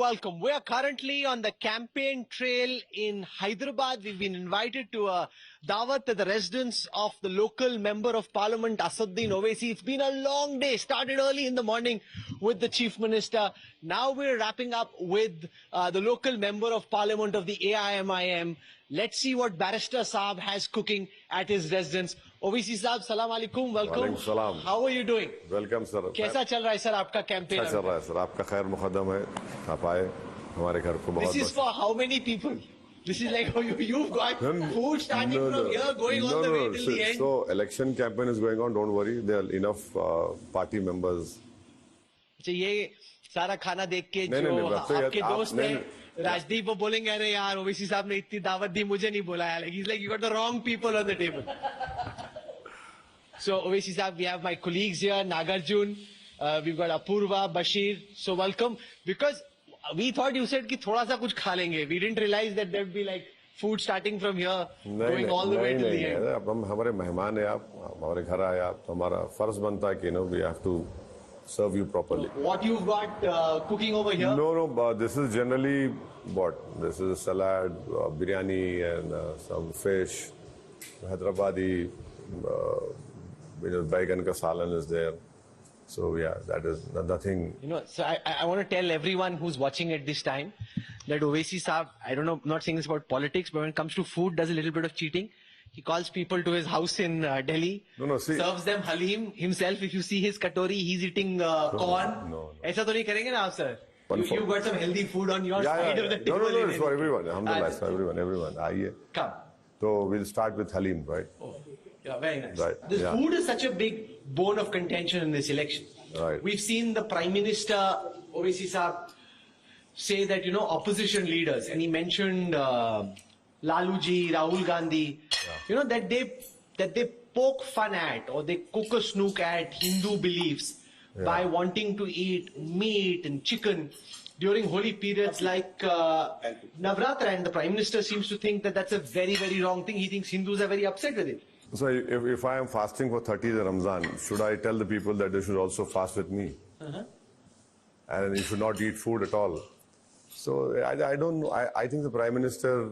welcome. We are currently on the campaign trail in Hyderabad. We've been invited to a dawat at the residence of the local member of parliament, Asaduddin Owaisi. It's been a long day. Started early in the morning with the chief minister. Now we're wrapping up with the local member of parliament of the AIMIM. Let's see what Barrister Saab has cooking at his residence. Owaisi Saab, salam alaikum, welcome. Walaikum salam. How are you doing? Welcome sir. कैसा चल रहा है sir आपका campaign? अच्छा चल रहा है sir, आपका खैर मुकद्दम है, आप आए हमारे घर को बहुत। This is for how many people? This is like you've got food starting from here, going all the way till the end. So election campaign is going on. Don't worry, there are enough party members. अच्छा, ये सारा खाना देख के जो आपके दोस्त हैं राजदीप वो बोलेंगे अरे यार ओवैसी साहब ने इतनी दावत दी मुझे नहीं बुलाया. Like he's like you got the wrong people on the table. So Owaisi Saab, we have my colleagues here, Nagarjun, we've got Apurva, Bashir. So welcome, because we thought you said कि थोड़ा सा कुछ खा लेंगे. We didn't realize that there'd be like food starting from here, going all the way to the end. अब हम हमारे मेहमान हैं, आप हमारे घर आए, आप तो हमारा फर्ज बनता है कि we have to serve you properly. What you've got cooking over here? No, but this is generally what? This is a salad, biryani, and some fish, Hyderabadi. Baigan ka salan is there. So yeah, that is nothing. So I want to tell everyone who's watching at this time that Owaisi Saab, I don't know, I'm not saying this about politics, but when it comes to food, does a little bit of cheating. He calls people to his house in Delhi, serves them halim himself. If you see his katori, he's eating corn. No. ऐसा तो नहीं करेंगे ना आप sir? You've got some healthy food on your side of the table. No, it's for everyone. Alhamdulillah, it's for everyone. Aaiye. Come. So we'll start with halim, right? Oh, yeah, very nice. Right. This food is such a big bone of contention in this election. Right. We've seen the Prime Minister, Owaisi Saab, say that, opposition leaders, and he mentioned Laluji, Rahul Gandhi, that they poke fun at or they cook a snook at Hindu beliefs by wanting to eat meat and chicken during holy periods like Navratra, and the Prime Minister seems to think that that's a very, very wrong thing. He thinks Hindus are very upset with it. So if I am fasting for 30 days Ramzan, should I tell the people that they should also fast with me? And you should not eat food at all? So I don't know. I think the Prime Minister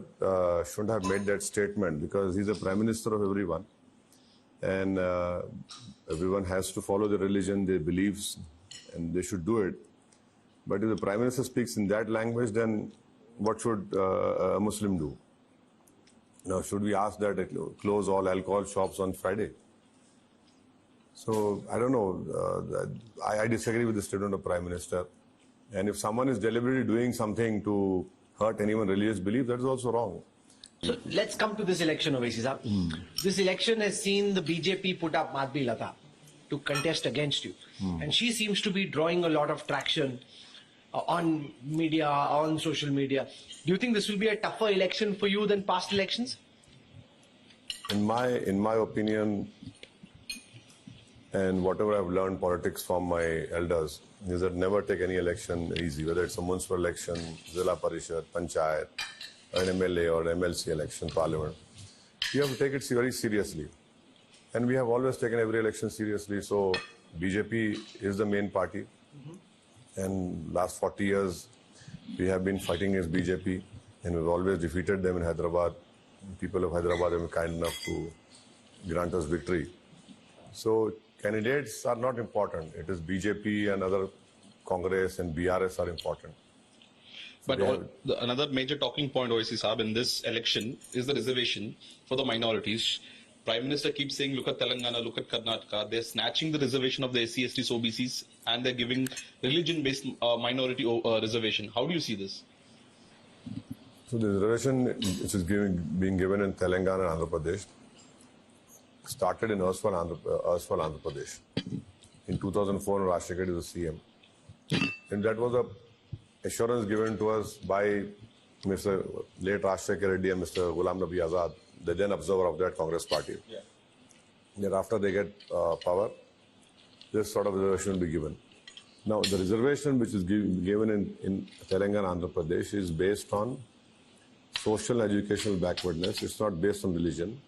shouldn't have made that statement, because he's the Prime Minister of everyone. And everyone has to follow their religion, their beliefs, and they should do it. But if the Prime Minister speaks in that language, then what should a Muslim do? Now, should we ask that they close all alcohol shops on Friday? So, I don't know. I disagree with the statement of Prime Minister. And if someone is deliberately doing something to hurt anyone's religious belief, that is also wrong. So, let's come to this election, Owaisi Saab. This election has seen the BJP put up Madhvi Lata to contest against you. And she seems to be drawing a lot of traction on media, on social media. Do you think this will be a tougher election for you than past elections? In my opinion, and whatever I've learned politics from my elders, is that never take any election easy, whether it's a municipal election, Zilla Parishad, Panchayat, an MLA or MLC election, Parliament. You have to take it very seriously. And we have always taken every election seriously. So BJP is the main party. And last 40 years, we have been fighting against BJP, and we've always defeated them in Hyderabad. People of Hyderabad have been kind enough to grant us victory. So candidates are not important. It is BJP and other Congress and BRS are important. So but another major talking point, Owaisi Saab, in this election is the reservation for the minorities. Prime Minister keeps saying, look at Telangana, look at Karnataka. They're snatching the reservation of the SC, STs, OBCs, and they're giving religion-based minority reservation. How do you see this? So the reservation which is being given in Telangana and Andhra Pradesh started in erstwhile Andhra Pradesh. In 2004, Rajshekhar was the CM. And that was a assurance given to us by Mr. late Rajshekhar Reddy and Mr. Ghulam Nabi Azad, the then observer of that Congress party. Thereafter they get power, this sort of reservation will be given. Now, the reservation which is given in Telangana and Andhra Pradesh is based on social and educational backwardness. It's not based on religion.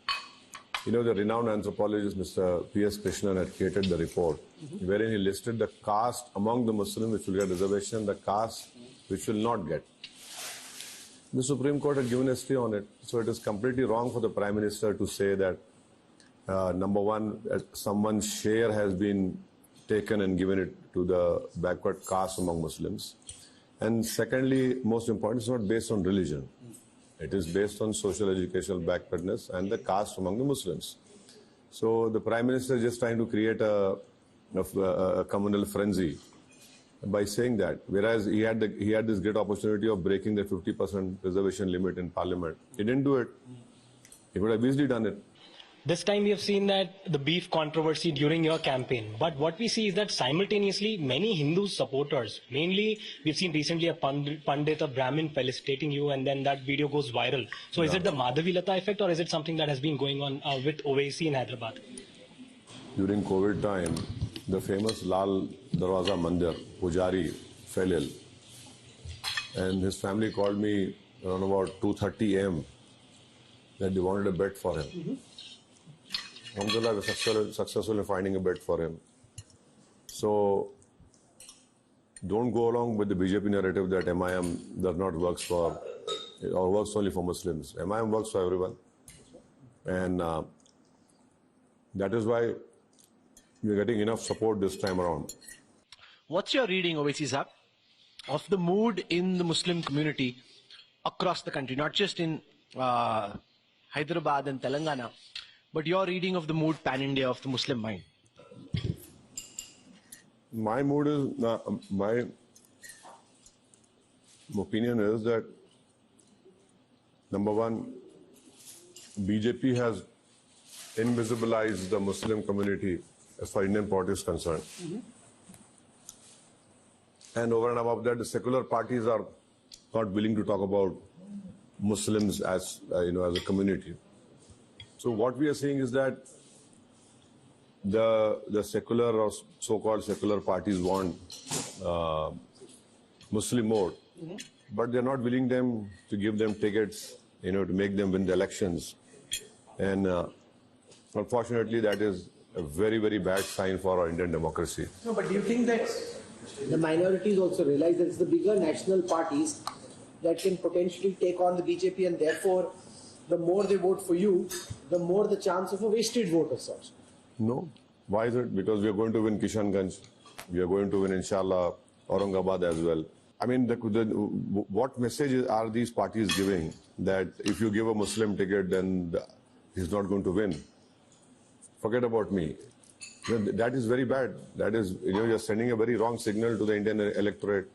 The renowned anthropologist Mr. P.S. Krishnan had created the report wherein he listed the caste among the Muslims which will get reservation, the caste which will not get. The Supreme Court had given a stay on it. So it is completely wrong for the Prime Minister to say that, number one, someone's share has been taken and given it to the backward caste among Muslims. And secondly, most important, it's not based on religion. It is based on social educational backwardness and the caste among the Muslims. So the Prime Minister is just trying to create a communal frenzy by saying that, whereas he had this great opportunity of breaking the 50% reservation limit in Parliament. He didn't do it. He could have easily done it. This time we have seen that the beef controversy during your campaign. But what we see is that simultaneously many Hindu supporters, mainly we've seen recently a Pandit, a Brahmin felicitating you, and then that video goes viral. So is it the Madhavi Lata effect, or is it something that has been going on with Owaisi in Hyderabad? During COVID time, the famous Lal Darwaza Mandir, Pujari, fell ill. And his family called me around about 2:30 a.m. that they wanted a bed for him. Alhamdulillah, we're successful in finding a bed for him. So don't go along with the BJP narrative that MIM does not work for, or works only for Muslims. MIM works for everyone. And that is why we're getting enough support this time around. What's your reading, Owaisi Saab, of the mood in the Muslim community across the country, not just in Hyderabad and Telangana, but your reading of the mood pan-India of the Muslim mind? My mood is, my opinion is that, number one, BJP has invisibilized the Muslim community as far as Indian politics is concerned. And over and above that, the secular parties are not willing to talk about Muslims as, as a community. So what we are seeing is that the secular or so-called secular parties want Muslim vote, but they're not willing to give them tickets, to make them win the elections. And unfortunately, that is a very, very bad sign for our Indian democracy. No, but do you think that the minorities also realize that it's the bigger national parties that can potentially take on the BJP, and therefore the more they vote for you, the more the chance of a wasted vote as such? No. Why is it? Because we are going to win Kishanganj. We are going to win, inshallah, Aurangabad as well. I mean, what message are these parties giving that if you give a Muslim ticket, then he's not going to win? Forget about me. That is very bad. That is, you're sending a very wrong signal to the Indian electorate.